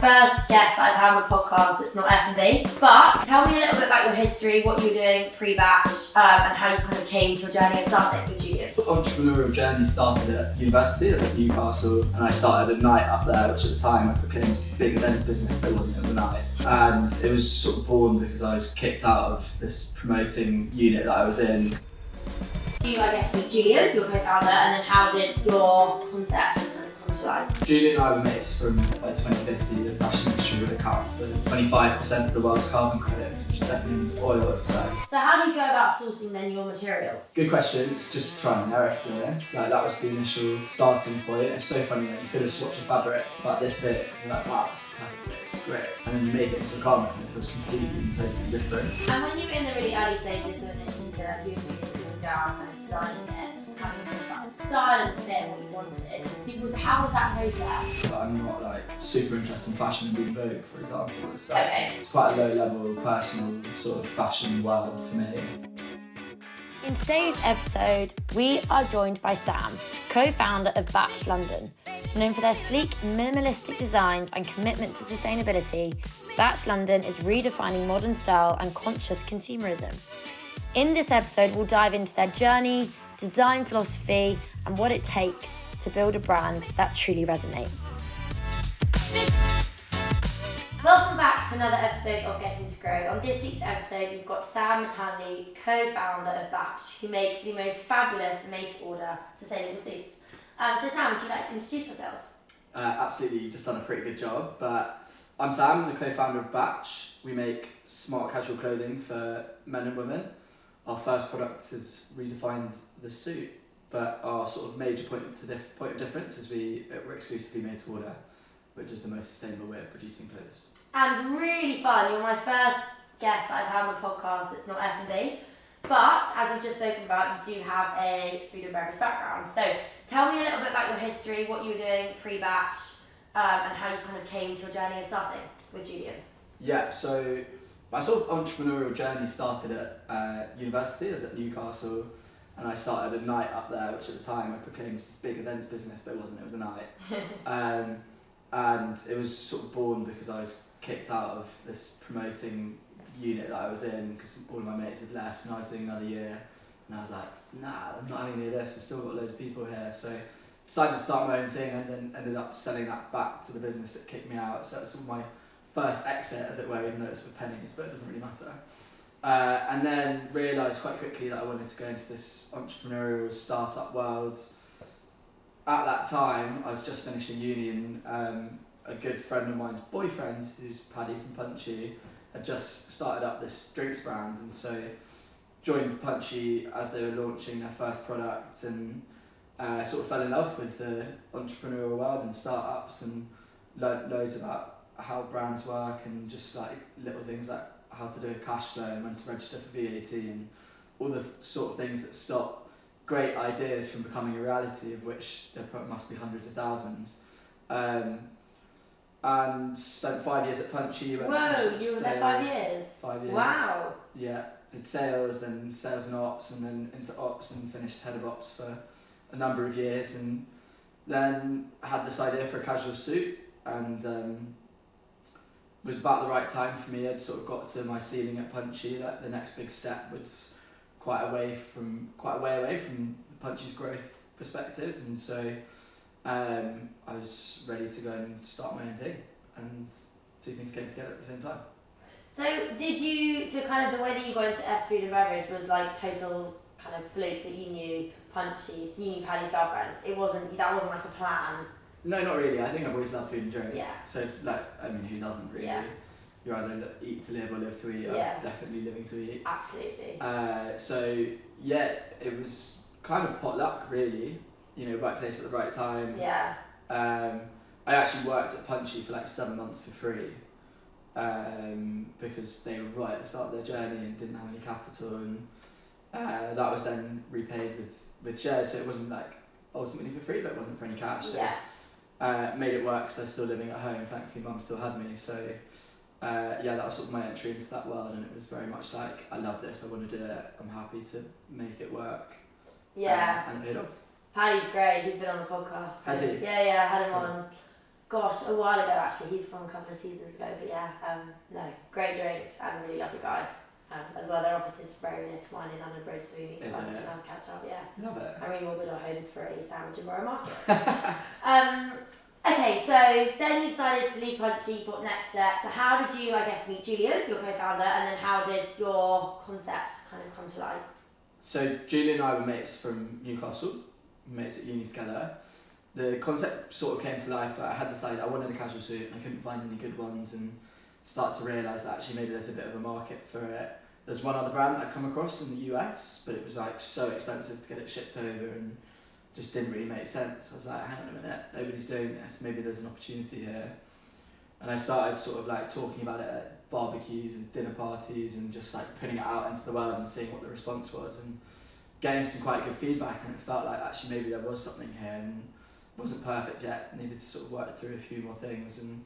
first guest that I've had on the podcast that's not F&B. But tell me a little bit about your history, what you were doing pre-batch, and how you kind of came to your journey of starting with Julian. Entrepreneurial journey started at university. I was at Newcastle, and I started a night up there, which at the time I proclaimed was this big events business, but it wasn't. It was a night, and it was sort of born because I was kicked out of this promoting unit that I was in. You, I guess, with Julian, your co-founder, and then how did your concept come to life? Julian and I were mates from by 2050. The fashion industry would account for 25% of the world's carbon credit, which definitely means oil. So how do you go about sourcing then your materials? Good question. It's just trial and error, to be honest. Like, that was the initial starting point. It's so funny that you feel a swatch of fabric like this big, and you're like, wow, it's perfect, it's great. And then you make it into a garment and it feels completely and totally different. And when you were in the really early stages, so initially said you and Julian sitting down and designing it, having the style and fit and what you wanted, how was that process? I'm not like super interested in fashion and being Vogue, for example. So Okay. It's quite a low level, personal sort of fashion world for me. In today's episode, we are joined by Sam, co-founder of Batch London. Known for their sleek, minimalistic designs and commitment to sustainability, Batch London is redefining modern style and conscious consumerism. In this episode, we'll dive into their journey, design philosophy, and what it takes to build a brand that truly resonates. Welcome back to another episode of Getting to Grow. On this week's episode, we've got Sam Matanle, co-founder of Batch, who make the most fabulous made-to-order sustainable suits. So Sam, would you like to introduce yourself? Absolutely, you've just done a pretty good job. But I'm Sam, the co-founder of Batch. We make smart casual clothing for men and women. Our first product has redefined the suit, but our sort of major point of difference is we're exclusively made to order, which is the most sustainable way of producing clothes. And really fun. You're my first guest that I've had on the podcast that's not F&B. But as we've just spoken about, you do have a food and beverage background. So tell me a little bit about your history, what you were doing pre-batch, and how you kind of came to your journey of starting with Julian. Yeah, so my sort of entrepreneurial journey started at university. I was at Newcastle, and I started a night up there, which at the time I proclaimed was this big events business, but it wasn't. It was a night. And it was sort of born because I was kicked out of this promoting unit that I was in because all of my mates had left and I was doing another year, and I was like, nah, I'm not having any of this, I've still got loads of people here. So I decided to start my own thing and then ended up selling that back to the business that kicked me out. So it's my first exit, as it were, even though it's for pennies, but it doesn't really matter. And then realised quite quickly that I wanted to go into this entrepreneurial startup world. At that time, I was just finishing uni, and a good friend of mine's boyfriend, who's Paddy from Punchy, had just started up this drinks brand, and so joined Punchy as they were launching their first product, and sort of fell in love with the entrepreneurial world and startups, and learnt loads about how brands work and just like little things like how to do a cash flow and when to register for VAT and all the sort of things that stop great ideas from becoming a reality, of which there must be hundreds of thousands. And spent 5 years at Punchy. Whoa, you were there 5 years? 5 years. Wow. Yeah, did sales, then sales and ops, and then into ops, and finished head of ops for a number of years, and then I had this idea for a casual suit, and it was about the right time for me. I'd sort of got to my ceiling at Punchy. Like the next big step was quite a way away from Punchy's growth perspective, and so I was ready to go and start my own thing, and two things came together at the same time. So kind of the way that you got into F food and beverage was like total kind of fluke that you knew Punchy, so you knew Paddy's girlfriends. That wasn't like a plan. No, not really. I think I've always loved food and drink. Yeah. So it's like, I mean, who doesn't really? Yeah. You either eat to live or live to eat. Yeah. That's definitely living to eat. Absolutely. So yeah, it was kind of potluck really. You know, right place at the right time. Yeah. I actually worked at Punchy for like 7 months for free, because they were right at the start of their journey and didn't have any capital, and that was then repaid with shares. So it wasn't like ultimately for free, but it wasn't for any cash. So, made it work. So I was still living at home. Thankfully, Mum still had me. So yeah, that was sort of my entry into that world, and it was very much like, I love this. I want to do it. I'm happy to make it work. Yeah. And it paid off. Paddy's great. He's been on the podcast. Has he? Yeah, I had him Cool. on gosh, a while ago actually. He's from a couple of seasons ago, but yeah, no, great drinks and really lovely guy. As well, their office is very near to mine in London Bridge, so we Is can it? catch up, yeah. Love it. I remortgage our homes for a sandwich in Borough Market. Okay, so then you decided to leave Punchy, you thought next step. So how did you, I guess, meet Julian, your co-founder, and then how did your concept kind of come to life? So Julian and I were mates from Newcastle, mates at uni together. The concept sort of came to life. I had decided I wanted a casual suit and I couldn't find any good ones, and start to realise that actually maybe there's a bit of a market for it. There's one other brand that I'd come across in the US, but it was like so expensive to get it shipped over and just didn't really make sense. I was like, hang on a minute, nobody's doing this, maybe there's an opportunity here. And I started sort of like talking about it at barbecues and dinner parties and just like putting it out into the world and seeing what the response was and getting some quite good feedback, and it felt like actually maybe there was something here and it wasn't perfect yet, needed to sort of work through a few more things. And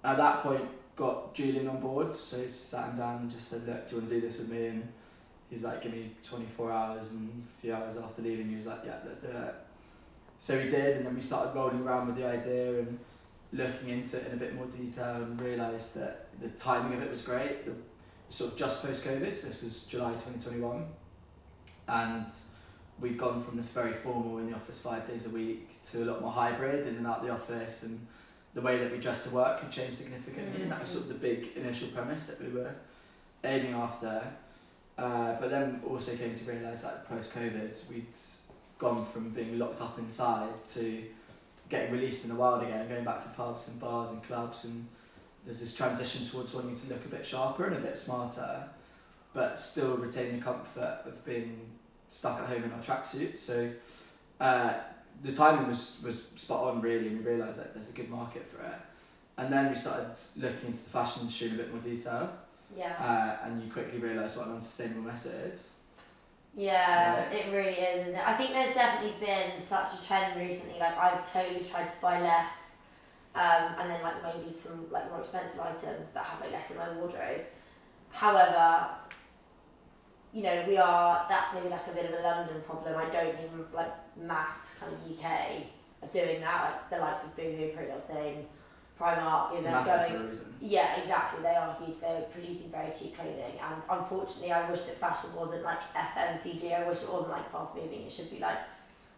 at that point got Julian on board, so sat him down and just said, look, do you want to do this with me? And he's like, give me 24 hours, and a few hours after leaving he was like, yeah, let's do it. So we did, and then we started rolling around with the idea and looking into it in a bit more detail and realised that the timing of it was great. Sort of just post-COVID, so this was July 2021, and we'd gone from this very formal in the office 5 days a week to a lot more hybrid in and out the office, and the way that we dressed to work had changed significantly, and that was sort of the big initial premise that we were aiming after. But then also came to realise that post-COVID we'd gone from being locked up inside to getting released in the wild again and going back to pubs and bars and clubs, and there's this transition towards wanting to look a bit sharper and a bit smarter, but still retain the comfort of being stuck at home in our tracksuit. So the timing was spot on really, and we realised that there's a good market for it. And then we started looking into the fashion industry in a bit more detail. Yeah. And you quickly realise what an unsustainable mess it is. Yeah, Right. it really is, isn't it? I think there's definitely been such a trend recently. Like I've totally tried to buy less, and then like maybe some like more expensive items that have like less in my wardrobe. However, you know, that's maybe like a bit of a London problem. I don't think like mass kind of UK are doing that. Like the likes of Boohoo, Pretty Little Thing, Primark, you know, Massive going. for a reason. Yeah, exactly. They are huge. They're producing very cheap clothing, and unfortunately, I wish that fashion wasn't like FMCG. I wish it wasn't like fast moving. It should be like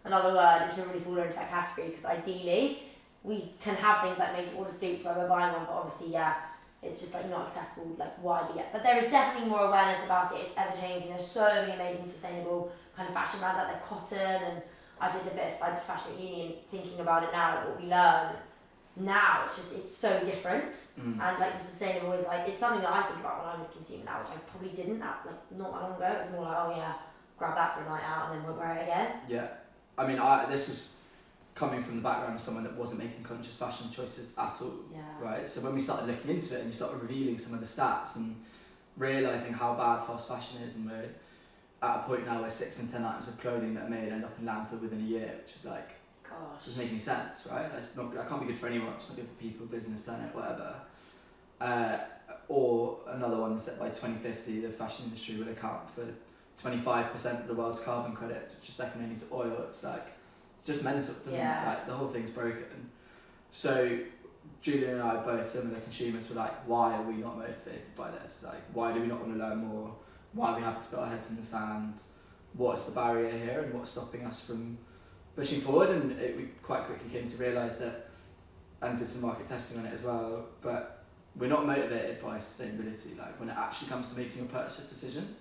another word. It shouldn't really fall into that category, because ideally, we can have things like made to order suits where we're buying one, but obviously, yeah, it's just like not accessible like widely yet. But there is definitely more awareness about it. It's ever changing. There's so many amazing sustainable kind of fashion brands out there. Cotton, and I did fashion at uni, and thinking about it now, like what we learn now, it's so different. And like the sustainable is like, it's something that I think about when I'm a consumer now, which I probably didn't not that long ago. It was more like, oh yeah, grab that for a night out and then won't wear it again. Yeah, I mean, this is coming from the background of someone that wasn't making conscious fashion choices at all. Yeah. Right, so when we started looking into it and you started revealing some of the stats and realising how bad fast fashion is, and we're at a point now where 6 in 10 items of clothing that are made end up in landfill within a year, which is like, gosh, doesn't make any sense, right? That can't be good for anyone. It's not good for people, business, planet, whatever. Or another one is that by 2050 the fashion industry will account for 25% of the world's carbon credits, which is second only to oil. It's like just mental, doesn't it? Like the whole thing's broken. So Julian and I, both similar consumers, were like, why are we not motivated by this? Like, why do we not want to learn more? Why do we have to put our heads in the sand? What's the barrier here, and what's stopping us from pushing forward? And we quite quickly came to realise that, and did some market testing on it as well, but we're not motivated by sustainability. Like when it actually comes to making a purchase decision,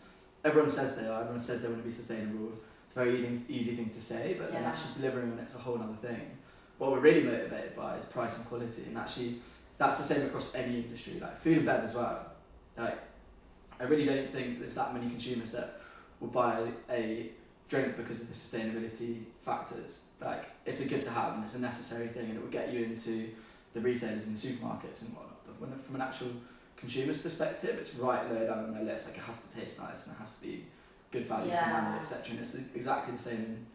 everyone says they are, everyone says they want to be sustainable. It's a very easy thing to say, but then actually delivering on it's a whole other thing. What we're really motivated by is price and quality, and actually that's the same across any industry, like food and bev as well. Like I really don't think there's that many consumers that will buy a drink because of the sustainability factors. Like it's a good to have and it's a necessary thing, and it will get you into the retailers and the supermarkets and whatnot. But from an actual consumer's perspective, it's right low down on their list. Like it has to taste nice and it has to be good value for money, etc. And it's exactly the same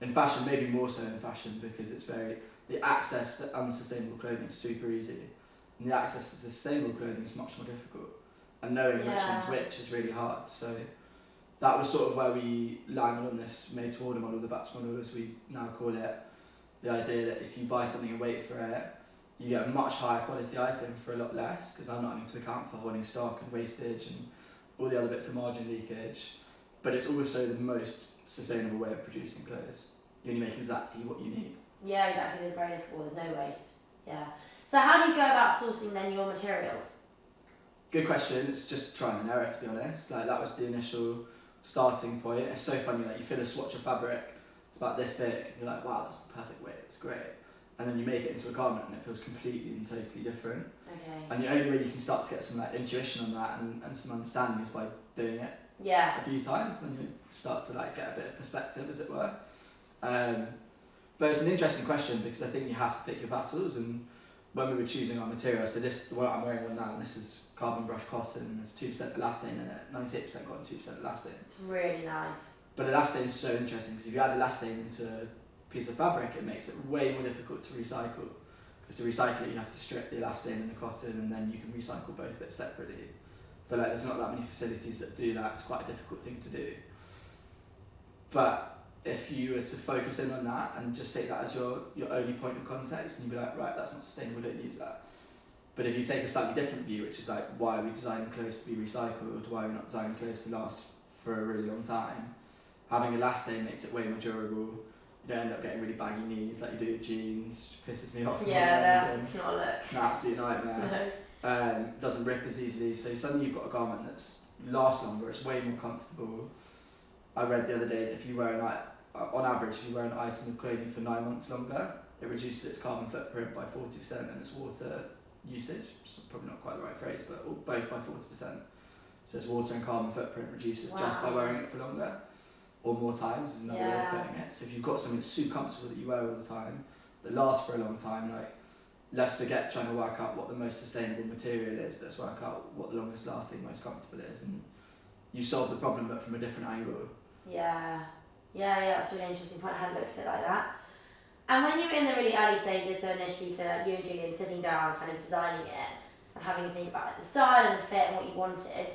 in fashion, maybe more so in fashion, because it's the access to unsustainable clothing is super easy, and the access to sustainable clothing is much more difficult, and knowing which one's which is really hard. So that was sort of where we landed on this made to order model, the batch model as we now call it. The idea that if you buy something and wait for it, you get a much higher quality item for a lot less, because I'm not having to account for holding stock and wastage and all the other bits of margin leakage. But it's also the most sustainable way of producing clothes. You only make exactly what you need. Yeah, exactly. There's very little. There's no waste. Yeah. So how do you go about sourcing then your materials? Good question. It's just trial and error, to be honest. Like, that was the initial starting point. It's so funny, like, you fill a swatch of fabric, it's about this big, and you're like, wow, that's the perfect weight, it's great. And then you make it into a garment and it feels completely and totally different. Okay. And the only way you can start to get some like intuition on that and some understanding is by doing it Yeah. a few times, and then you start to like get a bit of perspective, as it were. But it's an interesting question, because I think you have to pick your battles. And when we were choosing our material, so this, the one I'm wearing one now, this is carbon brush cotton, there's 2% elastane in it, 98% cotton, 2% elastane. It's really nice. But elastane is so interesting, because if you add elastane into a piece of fabric, it makes it way more difficult to recycle. Because to recycle it, you have to strip the elastane and the cotton, and then you can recycle both bits separately. But like, there's not that many facilities that do that. It's quite a difficult thing to do. But if you were to focus in on that and just take that as your only point of context, and you'd be like, right, that's not sustainable, don't use that. But if you take a slightly different view, which is like, why are we designing clothes to be recycled? Why are we not designing clothes to last for a really long time? Having elastane makes it way more durable. You don't end up getting really baggy knees like you do with jeans, which pisses me off. Yeah, that's not a look. It's an absolute nightmare. No. Doesn't rip as easily, so suddenly you've got a garment that's lasts longer, it's way more comfortable. I read the other day that if you wear on average, if you wear an item of clothing for 9 months longer, it reduces its carbon footprint by 40% and its water usage, which is probably not quite the right phrase, but both by 40%. So its water and carbon footprint reduces just by wearing it for longer, or more times is another way of putting it. So if you've got something that's super comfortable that you wear all the time, that lasts for a long time, like, let's forget trying to work out what the most sustainable material is, let's work out what the longest lasting, most comfortable is, and you solve the problem but from a different angle. Yeah, that's a really interesting point. I hadn't looked at it like that. And when you were in the really early stages, so initially, so like you and Julian sitting down, kind of designing it, and having to think about like the style and the fit and what you wanted,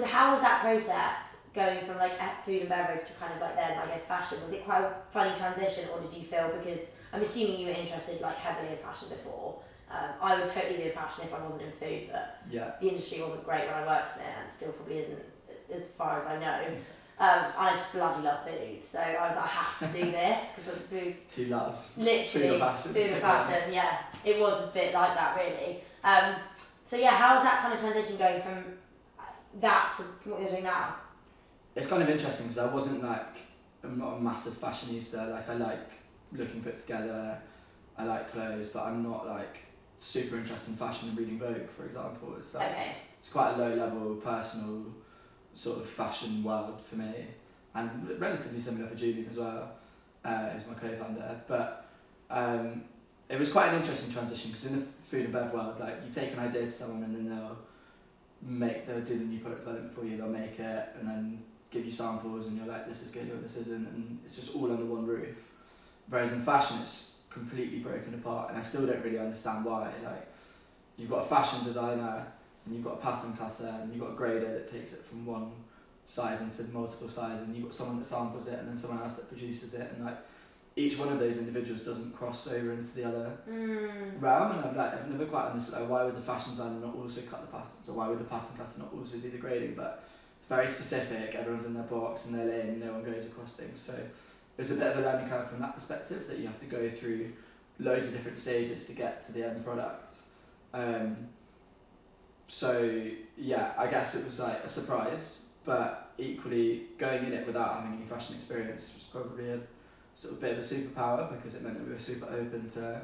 how was that process going from like food and beverage to kind of like then, I guess, fashion? Was it quite a funny transition, or did you feel, because I'm assuming you were interested like heavily in fashion before. I would totally be in fashion if I wasn't in food, but the industry wasn't great when I worked in it, and still probably isn't as far as I know. I just bloody love food, so I was like, I have to do this because of food. Two loves. Literally, food and fashion. Yeah, it was a bit like that, really. So yeah, how was that kind of transition going from that to what you're doing now? It's kind of interesting, because I wasn't like, I'm not a massive fashionista. Like, I like looking put together, I like clothes, but I'm not like super interested in fashion and reading Vogue, for example. It's like, it's quite a low level, personal sort of fashion world for me, and relatively similar for Julian as well, who's my co-founder. But it was quite an interesting transition, because in the food and bev world, like, you take an idea to someone and then they'll do the new product development for you, they'll make it and then give you samples, and you're like, this is good or this isn't, and it's just all under one roof. Whereas in fashion, it's completely broken apart, and I still don't really understand why. Like, you've got a fashion designer, and you've got a pattern cutter, and you've got a grader that takes it from one size into multiple sizes, and you've got someone that samples it, and then someone else that produces it, and like, each one of those individuals doesn't cross over into the other realm. And I've never quite understood, like, why would the fashion designer not also cut the patterns, or why would the pattern cutter not also do the grading? But it's very specific, everyone's in their box and their lane, no one goes across things. So there's a bit of a learning curve from that perspective, that you have to go through loads of different stages to get to the end product. So yeah, I guess it was like a surprise, but equally going in it without having any fashion experience was probably a sort of bit of a superpower, because it meant that we were super open to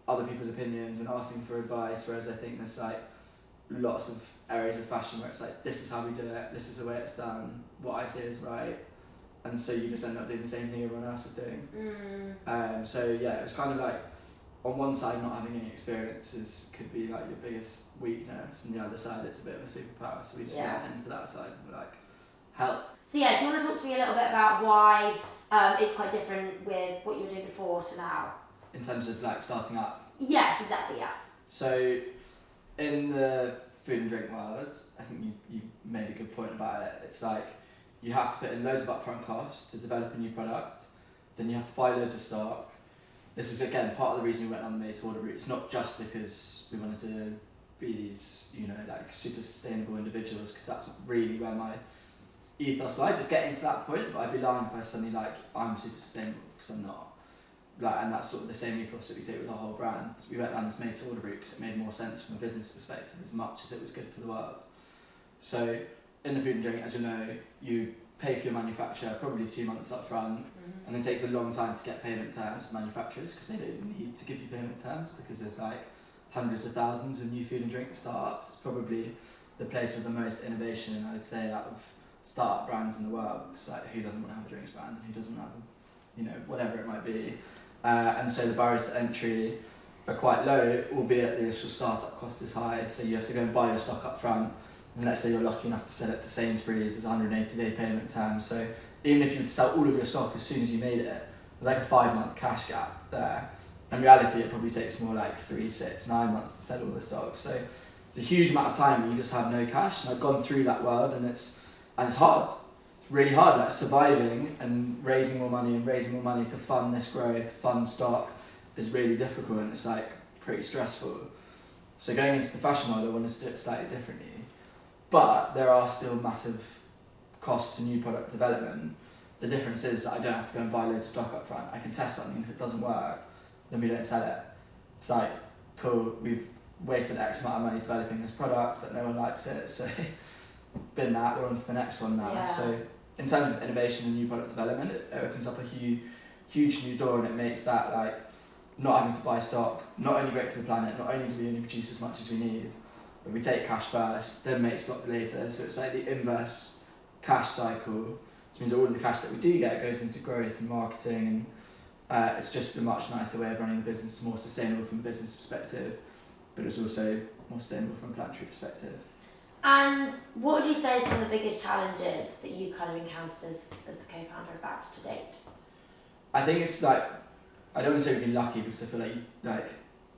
other people's opinions and asking for advice. Whereas I think there's like lots of areas of fashion where it's like, this is how we do it, this is the way it's done, what I say is right, and so you just end up doing the same thing everyone else is doing. So yeah, it was kind of like, on one side, not having any experiences could be like your biggest weakness, and the other side, it's a bit of a superpower. So we just went into that side and we're like, help. So yeah, do you want to talk to me a little bit about why it's quite different with what you were doing before to now? In terms of like starting up? Yes, exactly, yeah. So in the food and drink world, I think you made a good point about it. It's like, you have to put in loads of upfront costs to develop a new product, then you have to buy loads of stock, this is again part of the reason we went on the made to order route. It's not just because we wanted to be these, you know, like super sustainable individuals, because that's really where my ethos lies. It's getting to that point, but I'd be lying if I suddenly like I'm super sustainable, because I'm not. Like, and that's sort of the same ethos that we take with our whole brand. We went down this made to order route because it made more sense from a business perspective as much as it was good for the world. So in the food and drink, as you know, you pay for your manufacturer probably 2 months up front, and it takes a long time to get payment terms with manufacturers, because they don't need to give you payment terms, because there's like hundreds of thousands of new food and drink startups. It's probably the place with the most innovation, I'd say, out of startup brands in the world. Because like, who doesn't want to have a drinks brand, and who doesn't have, you know, whatever it might be. And so the barriers to entry are quite low, albeit the initial startup cost is high. So you have to go and buy your stock up front, and let's say you're lucky enough to sell it to Sainsbury's, there's 180-day payment term. So even if you would sell all of your stock as soon as you made it, there's like a 5-month cash gap there. In reality, it probably takes more like 3, 6, 9 months to sell all the stock. So it's a huge amount of time where you just have no cash. And I've gone through that world, and it's hard. It's really hard, like surviving and raising more money to fund this growth, to fund stock is really difficult, and it's like pretty stressful. So going into the fashion world, I wanted to do it slightly differently. But there are still massive costs to new product development. The difference is that I don't have to go and buy loads of stock up front. I can test something, and if it doesn't work, then we don't sell it. It's like, cool, we've wasted X amount of money developing this product, but no one likes it, so bin that, we're on to the next one now. Yeah. So in terms of innovation and new product development, it opens up a huge new door, and it makes that like not having to buy stock not only great for the planet, not only do we only produce as much as we need, but we take cash first, then make stock later. So it's like the inverse cash cycle, which means all of the cash that we do get goes into growth and marketing, and it's just a much nicer way of running the business, more sustainable from a business perspective, but it's also more sustainable from a planetary perspective. And what would you say are some of the biggest challenges that you kind of encountered as the co-founder of Batch to date? I think it's like, I don't want to say we've been lucky, because I feel like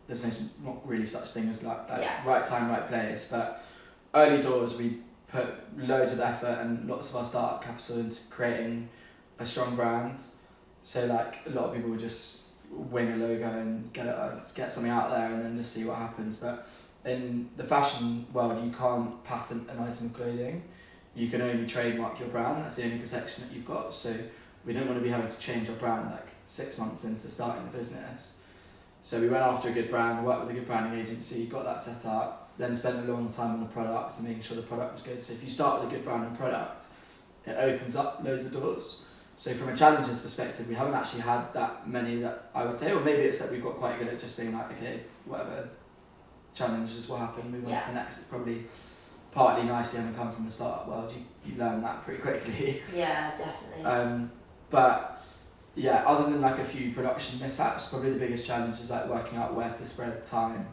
there's not really such thing as like right time, right place, but early doors we put loads of effort and lots of our startup capital into creating a strong brand. So like a lot of people would just wing a logo and get something out there and then just see what happens. But in the fashion world, you can't patent an item of clothing. You can only trademark your brand. That's the only protection that you've got. So we didn't want to be having to change our brand like 6 months into starting the business. So we went after a good brand, worked with a good branding agency, got that set up, then spent a long time on the product and making sure the product was good. So if you start with a good brand and product, it opens up loads of doors. So from a challenges perspective, we haven't actually had that many that I would say, or maybe it's that we've got quite good at just being like, okay, whatever challenges will happen, move on to the next. It's probably partly nice having come from the startup world, you learn that pretty quickly. Yeah, definitely. But yeah, other than like a few production mishaps, probably the biggest challenge is like working out where to spread time.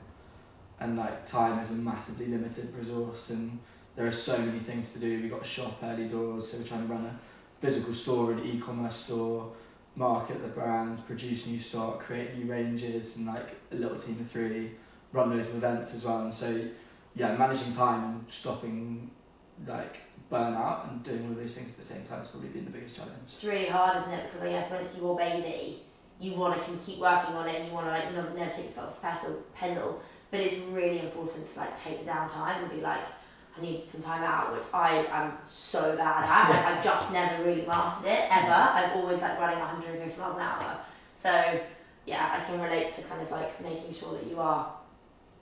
And like time is a massively limited resource, and there are so many things to do. We've got to shop early doors, so we're trying to run a physical store, an e-commerce store, market the brand, produce new stock, create new ranges, and like a little team of 3, run loads of events as well. And so yeah, managing time and stopping like burnout and doing all of those things at the same time has probably been the biggest challenge. It's really hard, isn't it? Because I guess when it's your baby, you want to keep working on it, and you want to like never take your foot off the pedal. But it's really important to like take the downtime and be like, I need some time out, which I am so bad at. Like, I've just never really mastered it ever. I'm always like running 150 miles an hour. So yeah, I can relate to kind of like making sure that you are,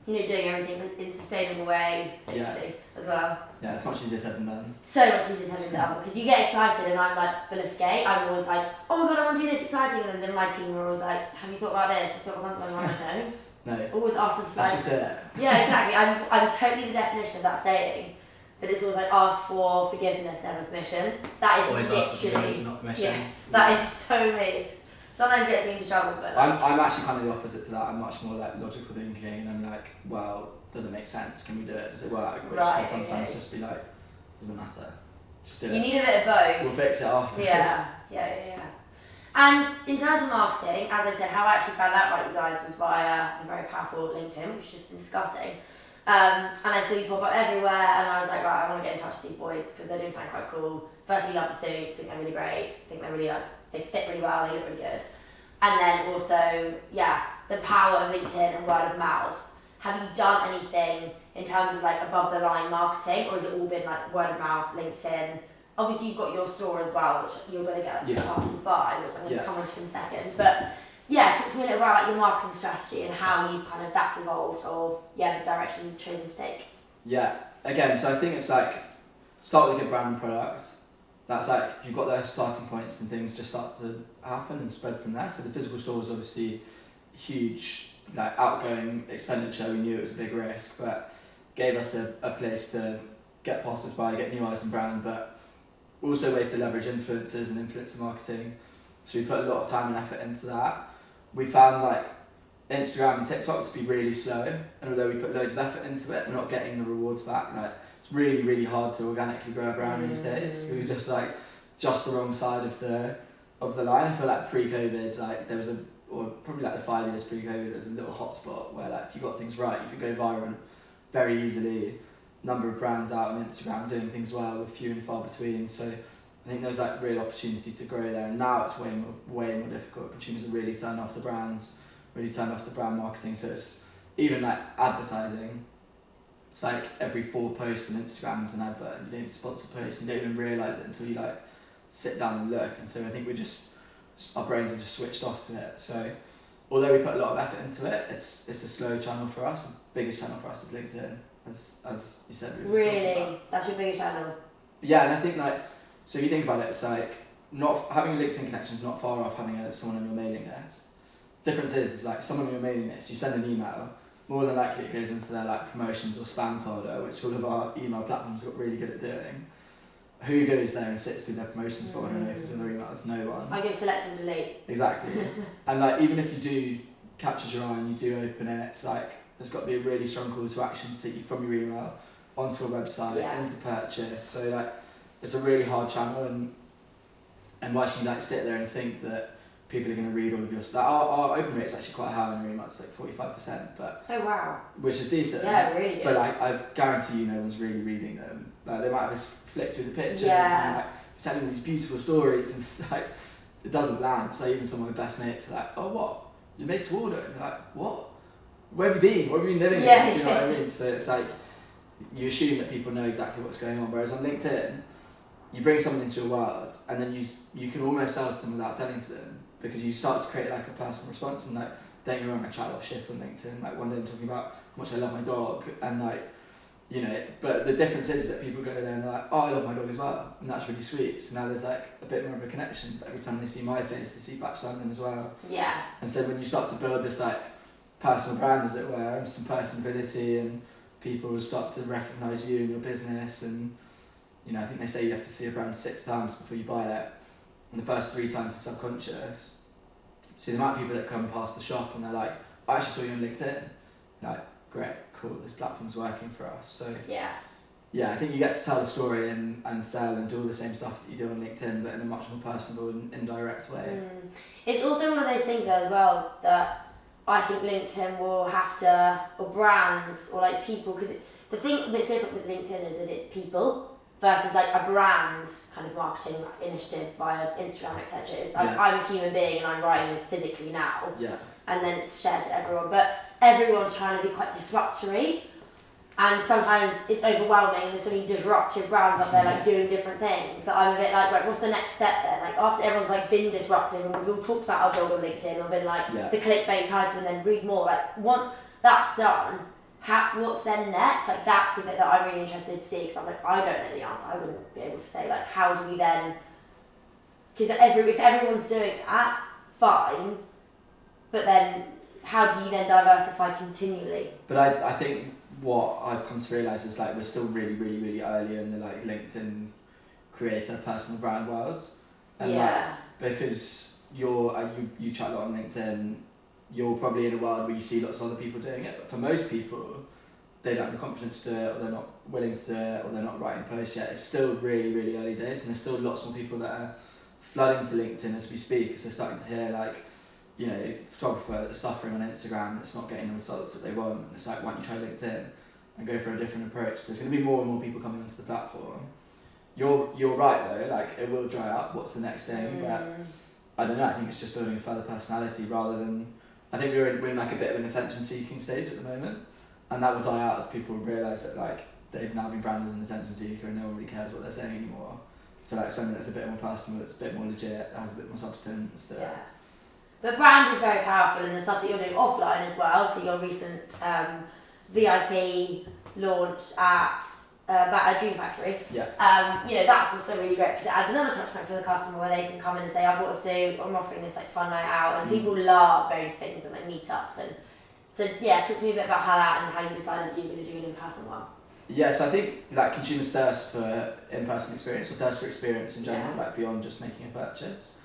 you know, doing everything in a sustainable way, basically, as well. Yeah, it's much easier said than done. So much easier said than done, because you get excited, and I'm like Belisque. I'm always like, oh my god, I want to do this, exciting, and then my team are always like, have you thought about this? Have you thought about one time? I'm like, no. No. Always ask for Let's just do it. Yeah, exactly. I'm totally the definition of that saying. That it's always like ask for forgiveness, never permission. That is always literally, ask for forgiveness and not permission. Yeah, that is so me. Sometimes it gets me into trouble, but like, I'm actually kind of the opposite to that. I'm much more like logical thinking, and I'm like, well, does it make sense? Can we do it? Does it work? Which can sometimes just be like, doesn't matter. Just do it. You need a bit of both. We'll fix it afterwards. Yeah. And in terms of marketing, as I said, how I actually found out about you guys was via a very powerful LinkedIn, which we've just been discussing. And I saw you pop up everywhere, and I was like, right, I want to get in touch with these boys because they do sound quite cool. Firstly, love the suits, think they're really great, think they're really like, they fit really well, they look really good. And then also, the power of LinkedIn and word of mouth. Have you done anything in terms of like above the line marketing, or has it all been like word of mouth, LinkedIn? Obviously you've got your store as well, which you're going to get like passes by, which I'm going to come on to in a second. But talk to me a little about like your marketing strategy and how you've kind of that's evolved, or the direction you've chosen to take. Yeah, again, so I think it's like start with a good brand and product. That's like if you've got those starting points, then things just start to happen and spread from there. So the physical store was obviously huge, like outgoing expenditure. We knew it was a big risk, but gave us a place to get passers by, get new eyes on brand, but also a way to leverage influencers and influencer marketing. So we put a lot of time and effort into that. We found like Instagram and TikTok to be really slow, and although we put loads of effort into it, we're not getting the rewards back. Like it's really, really hard to organically grow a brand these days. We were just like the wrong side of the line. I feel like pre-COVID, like there was or probably like the 5 years pre-COVID, there was a little hotspot where like if you got things right, you could go viral very easily. Number of brands out on Instagram doing things well with few and far between. So I think there was like real opportunity to grow there. And now it's way more difficult. Consumers are really turned off the brands, really turned off the brand marketing. So it's even like advertising. It's like every 4 posts on Instagram is an advert, and you don't sponsor posts, and you don't even realise it until you like sit down and look. And so I think our brains are just switched off to it. So although we put a lot of effort into it, it's a slow channel for us. The biggest channel for us is LinkedIn, as you said. Really? That's your biggest channel? Yeah, and I think like, so if you think about it, it's like not having a LinkedIn connection is not far off having someone on your mailing list. Difference is like someone on your mailing list, you send an email, more than likely it goes into their like promotions or spam folder, which all of our email platforms got really good at doing. Who goes there and sits through their promotions folder and opens their emails? No one. I go select and delete. Exactly. And like even if you do catches your eye and you do open it, it's like there's got to be a really strong call to action to take you from your email onto a website into purchase. So like it's a really hard channel, and why should you like sit there and think that people are going to read all of your stuff? Our open rate's actually quite high on our emails, it's like 45%, but oh wow, which is decent. Yeah, really good. But I guarantee you no one's really reading them. Like they might have just flicked through the pictures and like selling these beautiful stories, and it's like it doesn't land. So even some of my best mates are like, oh what? You're made to order? And you're like, what? Where have you been? What have you been living in? Do you know what I mean? So it's like you assume that people know exactly what's going on, whereas on LinkedIn you bring someone into your world and then you can almost sell to them without selling to them, because you start to create like a personal response. And like, don't get me wrong, I chat a lot of shit on LinkedIn. Like one day I'm talking about how much I love my dog, and like, you know, but the difference is that people go there and they're like, oh, I love my dog as well, and that's really sweet. So now there's like a bit more of a connection. But every time they see my face, they see Batch London as well. Yeah. And so when you start to build this like personal brand, as it were, and some personability, and people will start to recognise you and your business. And you know, I think they say you have to see a brand 6 times before you buy it, and the first 3 times are subconscious. So the amount of people that come past the shop and they're like, I actually saw you on LinkedIn. Like, great, cool, this platform's working for us. So yeah, I think you get to tell a story and sell and do all the same stuff that you do on LinkedIn, but in a much more personal and indirect way. It's also one of those things as well that I think LinkedIn will have to, or brands, or like people, because the thing that's different with LinkedIn is that it's people versus like a brand kind of marketing initiative via Instagram, etc. It's like I'm a human being and I'm writing this physically now, and then it's shared to everyone. But everyone's trying to be quite disruptory, and sometimes it's overwhelming. And there's so many disruptive brands up there like doing different things that I'm a bit like, right, what's the next step then? Like after everyone's like been disruptive and we've all talked about our job on LinkedIn, or been like the clickbait title and then read more. Like once that's done, what's then next? Like that's the bit that I'm really interested to see, because I'm like, I don't know the answer. I wouldn't be able to say like, how do we then? Because if everyone's doing that, fine, but then how do you then diversify continually? But I think what I've come to realise is like we're still really, really, really early in the like LinkedIn creator personal brand world, and like because you chat a lot on LinkedIn, you're probably in a world where you see lots of other people doing it, but for most people, they don't have the confidence to do it, or they're not willing to do it, or they're not writing posts yet. It's still really, really early days, and there's still lots more people that are flooding to LinkedIn as we speak, because they're starting to hear like, you know, photographer that's suffering on Instagram that's not getting the results that they want. And it's like, why don't you try LinkedIn and go for a different approach? There's going to be more and more people coming onto the platform. You're right though, like it will dry up. What's the next thing? But I don't know, I think it's just building a further personality rather than, I think we're in like a bit of an attention seeking stage at the moment, and that will die out as people realise that like they've now been branded as an attention seeker and no one really cares what they're saying anymore. So like something that's a bit more personal, that's a bit more legit, that has a bit more substance. Yeah. But brand is very powerful, and the stuff that you're doing offline as well. So your recent VIP launch at Dream Factory. Yeah. You know, that's also really great because it adds another touch point for the customer where they can come in and say, I bought a suit, I'm offering this like fun night out, and people love going to things and like meetups. And so yeah, talk to me a bit about how that and how you decided that you were going to do an in-person one. Yeah, so I think like consumers thirst for in-person experience, or thirst for experience in general, like beyond just making a purchase,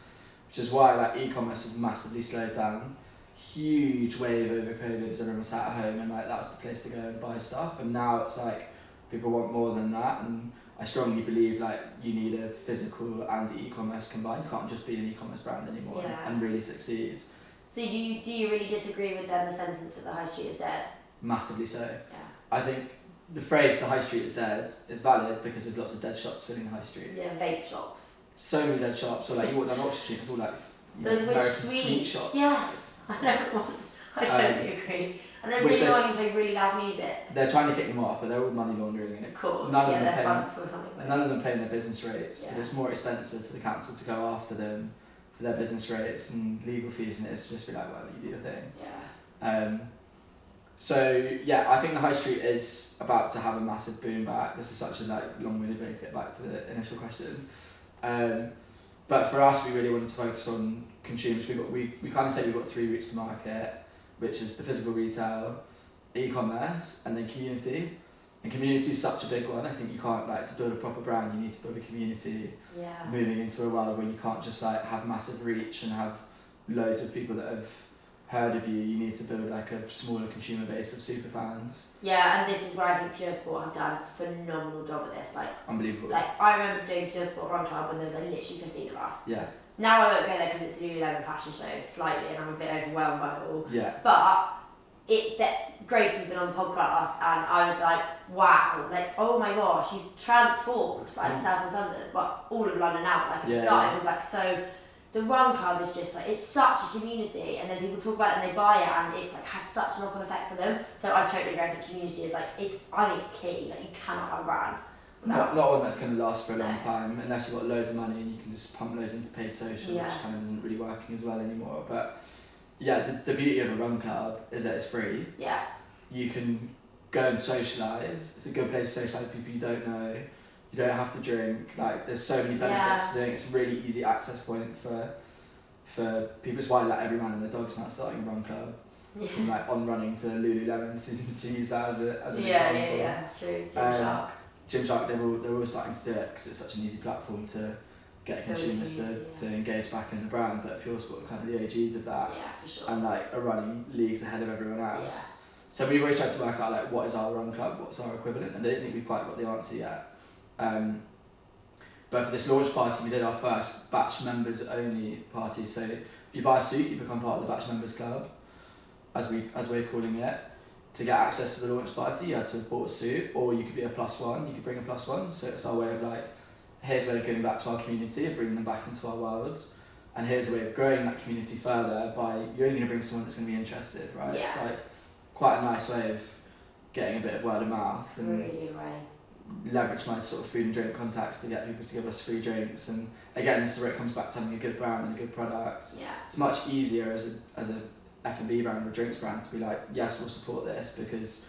which is why like e-commerce has massively slowed down. Huge wave over COVID as everyone sat at home and like that was the place to go and buy stuff, and now it's like people want more than that, and I strongly believe like you need a physical and e-commerce combined. You can't just be an e-commerce brand anymore and really succeed. So do you really disagree with then the sentence that the high street is dead? Massively so. Yeah. I think the phrase the high street is dead is valid because there's lots of dead shops filling the high street. Yeah, vape shops. So many dead shops, or like you walk down Oxford Street, it's all like those American sweet shops. Yes, I know. I totally agree. And they're really annoying and play really loud music. They're trying to kick them off, but they're all money laundering, and of course, none of them paying their business rates. But it's more expensive for the council to go after them for their business rates and legal fees, and it's just be like, well, you do your thing. Yeah. So yeah, I think the high street is about to have a massive boom back. This is such a like long-winded way to get back to the initial question. But for us, we really wanted to focus on consumers. We kind of say we've got 3 routes to market, which is the physical retail, e-commerce, and then community. And community is such a big one. I think you can't like to build a proper brand. You need to build a community. Yeah. Moving into a world where you can't just like have massive reach and have loads of people that have heard of you. You need to build like a smaller consumer base of super fans. Yeah, and this is where I think Pure Sport have done a phenomenal job at this. Like unbelievable. Like I remember doing Pure Sport Run Club when there was like literally 15 of us. Yeah. Now I won't go there because it's a Lululemon fashion show slightly, and I'm a bit overwhelmed by it all. Yeah. But Grayson's been on the podcast, and I was like, wow, like oh my gosh, you've transformed like South of London, but all of London now. Like at the start, it was like so. The Run Club is just like, it's such a community, and then people talk about it and they buy it, and it's like had such a knock-on effect for them. So I totally agree. I think community is like I think it's key. Like you cannot have a brand. Not one that's going to last for a long time unless you've got loads of money and you can just pump loads into paid social, which kind of isn't really working as well anymore. But yeah, the beauty of a Run Club is that it's free. Yeah. You can go and socialise. It's a good place to socialise with people you don't know. You don't have to drink. Like there's so many benefits to doing it. It's a really easy access point for people. It's why like every man and their dog's now starting a Run Club. From like on running to Lululemon to use that as an example. Yeah, true. Gymshark, they're all starting to do it because it's such an easy platform to get consumers to engage back in the brand. But Pure Sport are kind of the OGs of that. Yeah, for sure. And like are running leagues ahead of everyone else. Yeah. So we've always tried to work out like what is our Run Club, what's our equivalent, and I don't think we've quite got the answer yet. But for this launch party, we did our first batch members only party. So if you buy a suit, you become part of the batch members club, as we're calling it. To get access to the launch party, you had to have bought a suit, or you could be a +1. You could bring a +1. So it's our way of like, here's a way of giving back to our community and bringing them back into our worlds. And here's a way of growing that community further by you're only going to bring someone that's going to be interested, right? Yeah. It's like quite a nice way of getting a bit of word of mouth and really good way. Leverage my sort of food and drink contacts to get people to give us free drinks. And again, this is where it comes back to having a good brand and a good product. Yeah. It's much easier as a F&B brand or a drinks brand to be like, yes, we'll support this because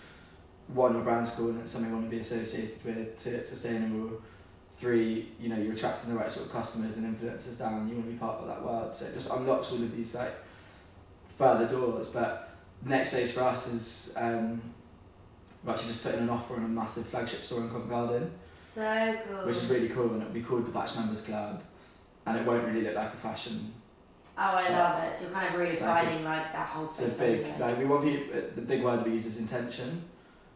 1, your brand's cool and it's something we want to be associated with, 2, it's sustainable, 3, you know, you're attracting the right sort of customers and influencers down, you want to be part of that world. So it just unlocks all of these like further doors. But the next stage for us is we're actually just putting an offer on a massive flagship store in Covent Garden. So cool. Which is really cool, and it'll be called the Batch Members Club, and it won't really look like a fashion. Oh, I love it. So you're kind of redefining like that whole space. So big, like we want people. The big word we use is intention.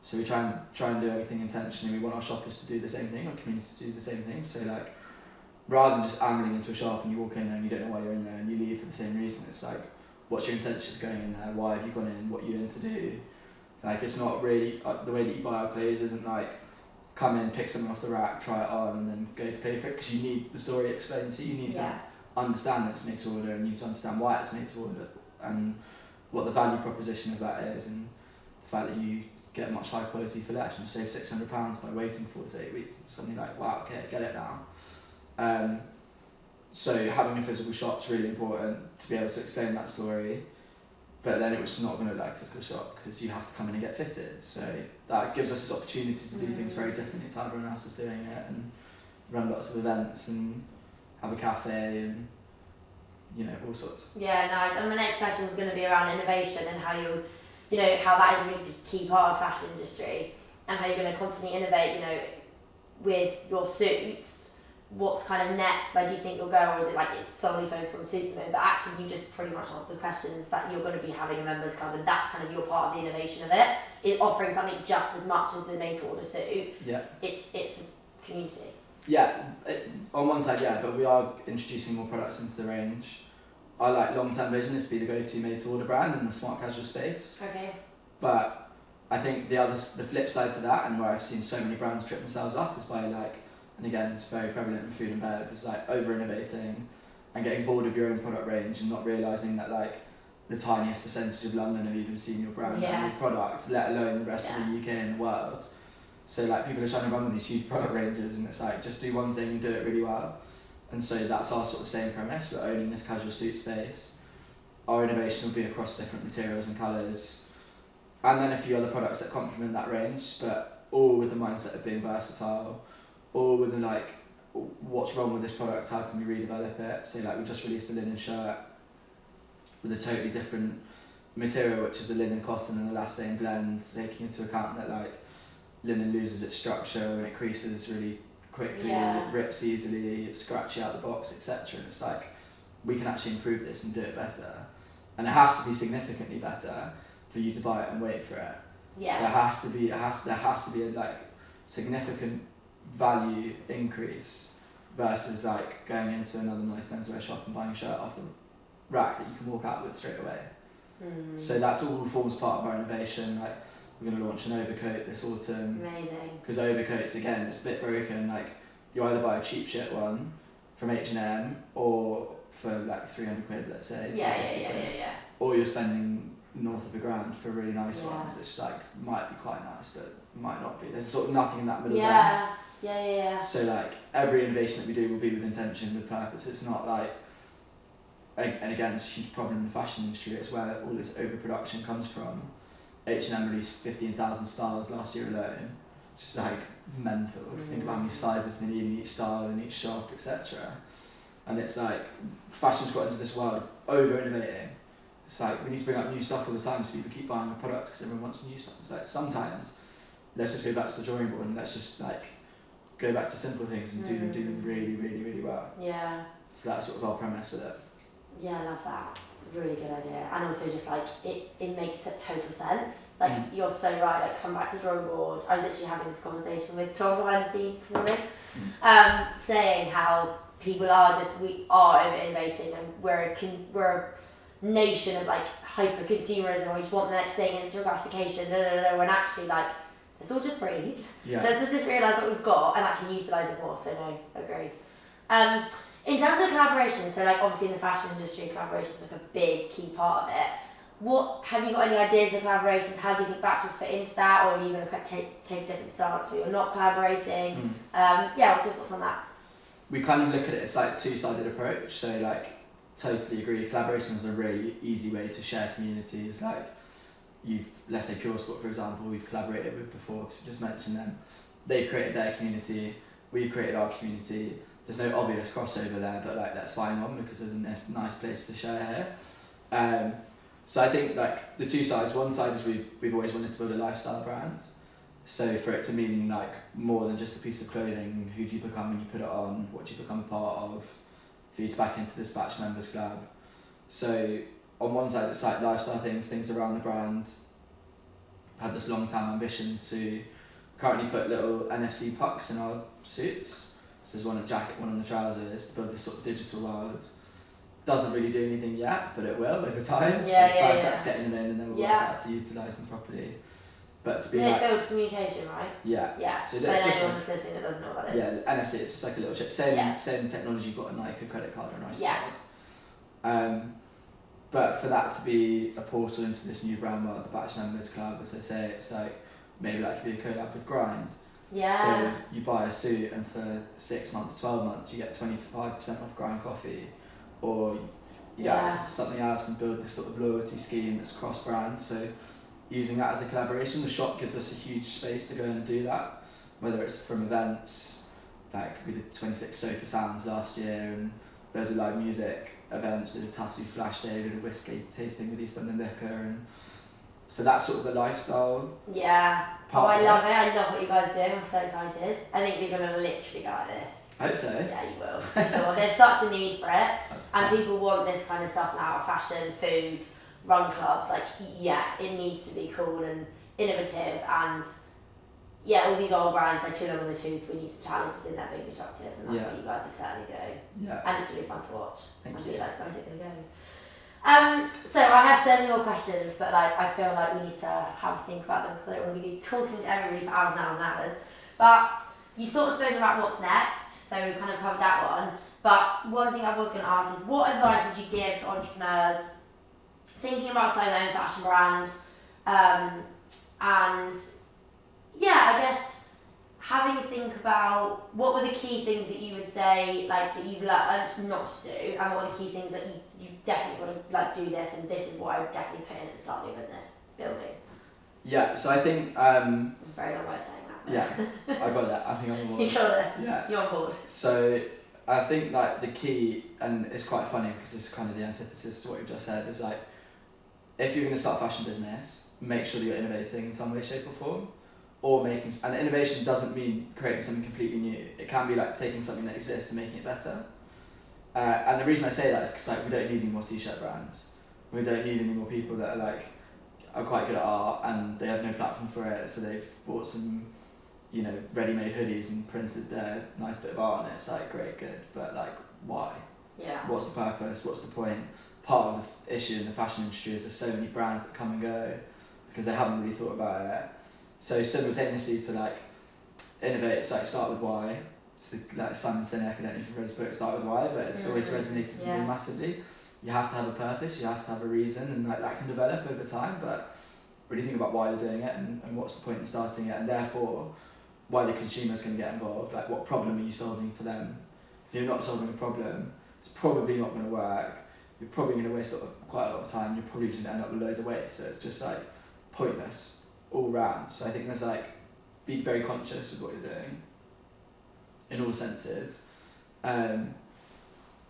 So we try and do everything intentionally. We want our shoppers to do the same thing, our community to do the same thing. So like, rather than just ambling into a shop and you walk in there and you don't know why you're in there and you leave for the same reason, it's like, what's your intention of going in there? Why have you gone in? What are you in to do? Like, it's not really the way that you buy our clothes isn't like come in, pick something off the rack, try it on, and then go to pay for it, because you need the story explained to you. You need to understand that it's made to order, and you need to understand why it's made to order and what the value proposition of that is, and the fact that you get much higher quality for less and you save £600 by waiting 4 to 8 weeks. It's something like, wow, okay, get it now. So having a physical shop is really important to be able to explain that story, but then it was not going to look like a physical shop because you have to come in and get fitted. So that gives us this opportunity to do things very differently to how everyone else is doing it, and run lots of events and have a cafe and, you know, all sorts. Yeah, nice. And my next question is going to be around innovation and how you know, how that is a really key part of the fashion industry, and how you're going to constantly innovate, you know, with your suits. What's kind of next? Where do you think you'll go? Or is it like it's solely focused on suits at the moment? But actually you just pretty much answered the questions that you're going to be having a members club, and that's kind of your part of the innovation of it, is offering something just as much as the made to order suit. Yeah. It's a community. Yeah, on one side, yeah, but we are introducing more products into the range. I like long-term vision is to be the go-to made-to-order brand in the smart casual space. Okay. But I think the flip side to that, and where I've seen so many brands trip themselves up, is by like, and again, it's very prevalent in food and bev, is like over-innovating and getting bored of your own product range and not realising that like the tiniest percentage of London have even seen your brand and your product, let alone the rest of the UK and the world. So like people are trying to run with these huge product ranges, and it's like, just do one thing and do it really well. And so that's our sort of same premise. We're owning this casual suit space. Our innovation will be across different materials and colours, and then a few other products that complement that range, but all with the mindset of being versatile, all with the like, what's wrong with this product, how can we redevelop it. So like we just released a linen shirt with a totally different material, which is a linen cotton and elastane blend, taking into account that like linen loses its structure and it creases really quickly, it rips easily, it's scratchy out the box, etc. And it's like, we can actually improve this and do it better, and it has to be significantly better for you to buy it and wait for it. Yes. So there has to be a like significant value increase versus like going into another nice menswear shop and buying a shirt off the rack that you can walk out with straight away. So that's all forms part of our innovation. Like we're going to launch an overcoat this autumn. Amazing. Because overcoats, again, it's a bit broken. Like you either buy a cheap shit one from H&M or for like 300 quid, let's say. Yeah. Or you're spending north of £1,000 for a really nice one, which like might be quite nice, but might not be. There's sort of nothing in that middle ground. Yeah. So like every innovation that we do will be with intention, with purpose. It's not like, and again, it's a huge problem in the fashion industry. It's where all this overproduction comes from. H&M released 15,000 styles last year alone, which is like mental. Think about how many sizes they need in each style in each shop, etc. And it's like fashion's got into this world of over innovating. It's like we need to bring up new stuff all the time so people keep buying our products because everyone wants new stuff. It's like sometimes let's just go back to the drawing board and let's just like go back to simple things and do them really, really, really well. Yeah. So that's sort of our premise with it. Yeah, I love that. Really good idea. And also just like it makes total sense. Like you're so right, like come back to the drawing board. I was actually having this conversation with Tom behind the scenes this morning, saying how we are over innovating, and we're a nation of like hyper consumerism, and we just want the next thing, instant gratification, when actually like let's all just breathe. Let's just realise what we've got and actually utilise it more. So no, agree. In terms of collaboration, so like obviously in the fashion industry, collaboration is like a big key part of it. What have you got any ideas of collaborations? How do you think Batch will fit into that, or are you going to take a different stance where you're not collaborating? What's your thoughts on that? We kind of look at it as like two-sided approach. So like totally agree. Collaboration is a really easy way to share communities. Like let's say Pure Sport for example, we've collaborated with before because we just mentioned them. They've created their community. We've created our community. There's no obvious crossover there, but like that's fine on because there's a nice place to share here. So I think like the two sides. One side is we've always wanted to build a lifestyle brand. So for it to mean like more than just a piece of clothing, who do you become when you put it on? What do you become a part of? Feeds back into this Batch members club. So on one side it's like lifestyle things around the brand. I've had this long-term ambition to currently put little NFC pucks in our suits. So there's one on the jacket, one on the trousers, to build this sort of digital world. Doesn't really do anything yet, but it will over time. First step's getting them in, and then we'll work out to utilise them properly. But to be Near like, field communication, right? yeah. Yeah. So For that's just anyone that's listening that doesn't know what that is. yeah, NFC. It's just like a little chip. Same Yeah. same technology you've got in like a credit card or an ISA Yeah. card. But for that to be a portal into this new brand world, the Batch Members Club, as they say, it's like maybe that could be a collab with Grind. Yeah. So you buy a suit and for 6 months, 12 months, you get 25% off Grind coffee, or you get access to something else and build this sort of loyalty scheme that's cross-brand. So using that as a collaboration, the shop gives us a huge space to go and do that, whether it's from events, like we did 26 Sofa Sounds last year, and there's a live music events, we did a Tattoo Flash Day, we did a whiskey tasting with East London Liquor, and so that's sort of the lifestyle. Yeah. part I of it. love it. I love what you guys are doing. I'm so excited. I think you're going to literally go like this. I hope so. Yeah, you will. For sure. There's such a need for it. That's And fun. people want this kind of stuff now, fashion, food, run clubs. Like, yeah, it needs to be cool and innovative. And yeah, all these old brands, they're too long in the tooth. We need some challenges in there being disruptive. And that's Yeah. what you guys are certainly doing. Yeah. And it's really fun to watch. Thank and you. be like, where's it going to go? So I have so many more questions, but like I feel like we need to have a think about them because I don't want to be talking to everybody for hours and hours and hours. But you sort of spoken about what's next, so we kind of covered that one. But one thing I was going to ask is, what advice would you give to entrepreneurs thinking about starting their own fashion brands? And yeah, I guess having a think about what were the key things that you would say, like that you've learned not to do, and what are the key things that you definitely want to like do this, and this is what I would definitely put in at the start of your business building. Yeah, so I think It's a very long way of saying that. but- yeah, I got it. I think I'm on You board. got it. Yeah. You're on board. So I think like the key, and it's quite funny because it's kind of the antithesis to what you just said, is like if you're going to start a fashion business, make sure that you're innovating in some way, shape or form, or making, and innovation doesn't mean creating something completely new. It can be like taking something that exists and making it better. And the reason I say that is because like we don't need any more t-shirt brands. We don't need any more people that are quite good at art and they have no platform for it, so they've bought some, you know, ready-made hoodies and printed their nice bit of art on it. It's like great, good, but like why? Yeah. What's the purpose? What's the point? Part of the issue in the fashion industry is there's so many brands that come and go because they haven't really thought about it. So simultaneously to like innovate, it's like start with why. So like Simon Sinek, I don't know if you've read his book, Start With Why, but it's always resonated with me massively. You have to have a purpose, you have to have a reason, and like that can develop over time, but really think about why you're doing it and what's the point in starting it, and therefore why the consumer's going to get involved, like what problem are you solving for them. If you're not solving a problem, it's probably not going to work, you're probably going to waste quite a lot of time, you're probably going to end up with loads of waste, so it's just like pointless all round. So I think there's like, be very conscious of what you're doing in all senses.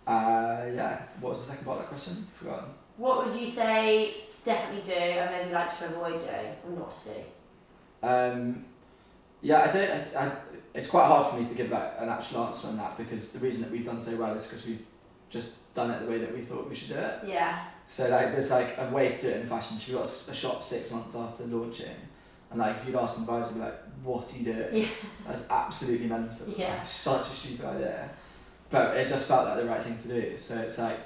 Yeah, what was the second part of that question? Forgotten. What would you say to definitely do, and maybe like to avoid doing, or not to do? Yeah, it's quite hard for me to give like an actual answer on that because the reason that we've done so well is because we've just done it the way that we thought we should do it. Yeah. So like there's like a way to do it in fashion. If you've got a shop 6 months after launching, and like if you'd ask an advisor, be like, what are you doing? Yeah. That's absolutely mental. Yeah. Like, such a stupid idea. But it just felt like the right thing to do. So it's like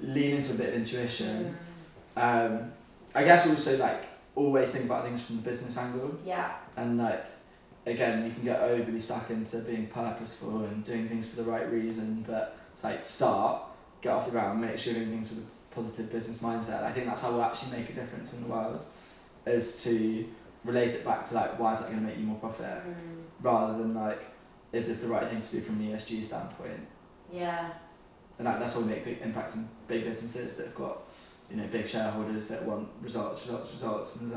lean into a bit of intuition. I guess also like always think about things from the business angle. Yeah. And like again, you can get overly stuck into being purposeful and doing things for the right reason, but it's like start, get off the ground, make sure you're doing things with a positive business mindset. I think that's how we'll actually make a difference in the world, is to relate it back to like why is that going to make you more profit, rather than like is this the right thing to do from an ESG standpoint. Yeah. And that's how we make big impact in big businesses that have got, you know, big shareholders that want results, and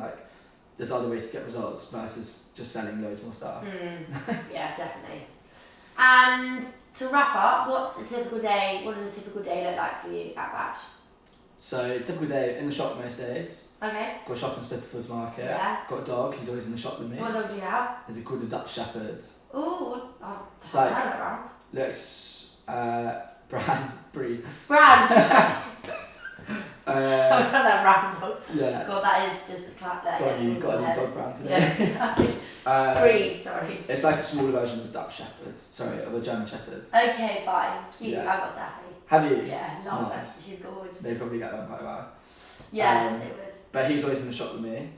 there's other ways to get results versus just selling loads more stuff. Yeah, definitely. And to wrap up, what does a typical day look like for you at Batch? So typical day in the shop most days. Okay. Got a shop in Spitalfields Market. Yes. Got a dog, he's always in the shop with me. What dog do you have? Is it called a Dutch Shepherd? Ooh, It's like- that around. Looks breed. Brand. I've got that brand dog. Yeah. God, that is just as clap there. Got a new dog brand today. Yeah. Breed, sorry. It's like a smaller version of a Dutch Shepherd. Sorry, of a German Shepherd. Okay, fine. Cute. Yeah. I got Staffy. Have you? Yeah, love Nice. her. She's gorgeous. They probably get on quite well. Yes, Um, they would. But he's always in the shop with me.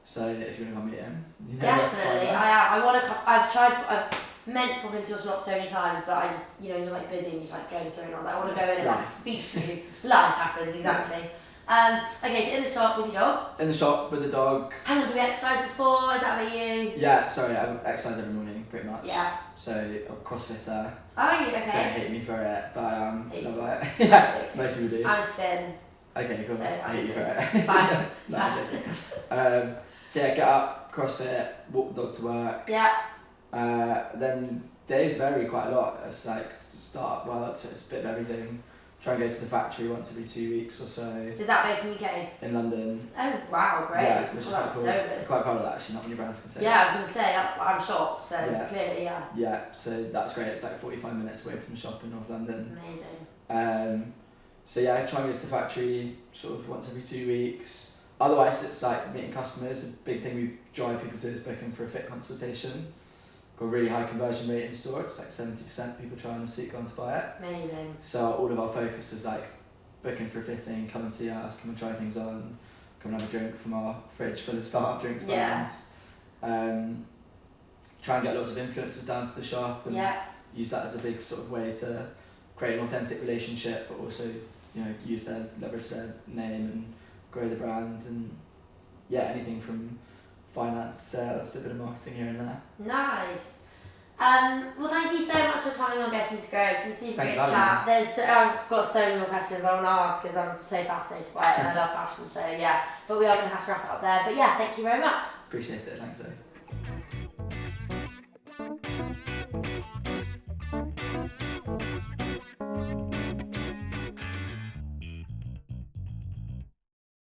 So if you want to come meet him, you know where to find Definitely, us. I want to. I've meant to pop into your shop so many times, but I just, you're like busy and you're like going through, and I was like, I want to go in and like speak to you. Life happens, exactly. Okay, so in the shop with your dog. In the shop with the dog. Hang on, do we exercise before? Is that about you? Yeah, sorry, I exercise every morning, pretty much. Yeah. So I'm a CrossFitter. Are you? Don't Okay. hate me for it, but Hate you love for it. Yeah, most people do. I'm thin. Okay, cool. So I hate you for I'm it. Fine. No, I'm joking. So yeah, get up, CrossFit, walk the dog to work. Yeah. Then days vary quite a lot. It's like start work, so it's a bit of everything. Try and go to the factory once every 2 weeks or so. Is that based in the UK? In London. Oh wow, great. Yeah, which is Well, that's quite cool. so good. Quite proud of that actually, not many brands can say. Yeah, I was gonna say I'm shocked. So Yeah. clearly, yeah. Yeah, so that's great. It's like 45 minutes away from the shop in North London. Amazing. So yeah, I try and go to the factory sort of once every 2 weeks. Otherwise, it's like meeting customers. A big thing we drive people to is booking for a fit consultation. Got a really high conversion rate in store. It's like 70% people try on a suit, go on to buy it. Amazing. So all of our focus is like booking for a fitting, come and see us, come and try things on, come and have a drink from our fridge full of startup drinks brands. Try and get lots of influencers down to the shop and use that as a big sort of way to create an authentic relationship, but also leverage their name and grow the brand, and anything from finance to sales to a bit of marketing here and there. Nice. Well, thank you so much for coming on Getting to Grow. It's been super great to chat. I've got so many more questions I want to ask because I'm so fascinated by it and I love fashion. So yeah, but we are going to have to wrap it up there. But yeah, thank you very much. Appreciate it. Thanks, Zoe.